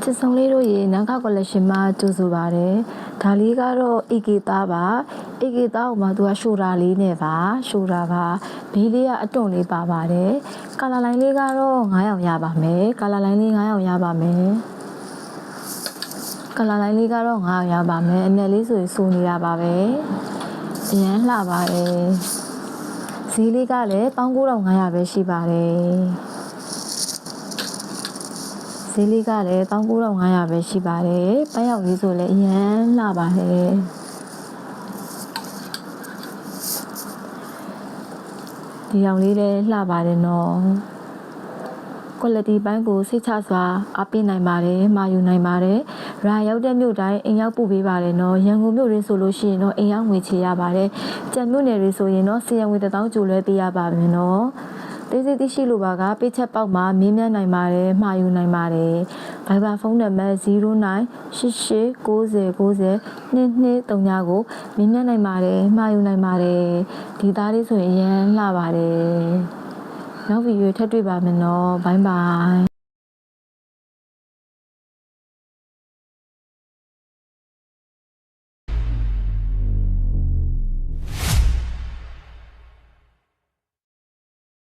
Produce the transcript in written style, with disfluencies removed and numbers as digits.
ချစ်ဆုံးလေးတို့ရေနန်းခါကော်လက်ရှင်မှာကြိုဆိုပါတယ်ဒါလေးကတော့ AK သားပါ AK သားကိုမှသူကရှိုတာလေးနဲ့ပါရှိုတာပါဘေးလေးကအတွန့်လေးပါပါတယ်ကာလာလိုင်းလေးကတော့9ရောင်ရပါမယ်ကာလာလိုင်းလေး9ရောင်ရပါမယ်ကာလာလိုင်းလေးကတော့9ရောင်ရပါမယ်အနက်လေးဆိုရင်စိုးနေတာပါပဲအရန်လှပါတယ်ဈေးလေးကလည်း19500ပဲရှိပါတယ်ဈေးလေးကလည်း19500ပဲရှိပါတယ်။ပန်းရောက်လေးဆိုလည်းအရန်လှပါတယ်။ဒီရောင်လေးလည်းလှပါတယ်နော်။ quality ပန်းကိုစိတ်ချစွာအားပေးနိုင်ပါတယ်။မှာယူနိုင်ပါတယ်။ရာရောက်တဲ့မြို့တိုင်းအိမ်ရောက်ပို့ပေးပါတယ်နော်။ရန်ကုန်မြို့ရင်းဆိုလို့ရှိရင်တော့အိမ်ရောက်ငွေချေရပါတယ်။ကြံမြို့နယ်တွေဆိုရင်တော့စီရံငွေ1000ကျိုးလွှဲပေးရပါမယ်နော်။တေးစိတ်သိရှိလိုပါကပေးချက်ပေါက်မှာမင်းမြတ်နိုင်ပါတယ်မှာယူနိုင်ပါတယ်။ Viber ဖုန်းနံပါတ်098890902239ကိုမင်းမြတ်နိုင်ပါတယ်မှာယူနိုင်ပါတယ်။ဒီသားလေးဆိုရင်အရန်လှပါတယ်။နောက်ဗီဒီယိုထပ်တွေ့ပါမယ်နော်။ Bye bye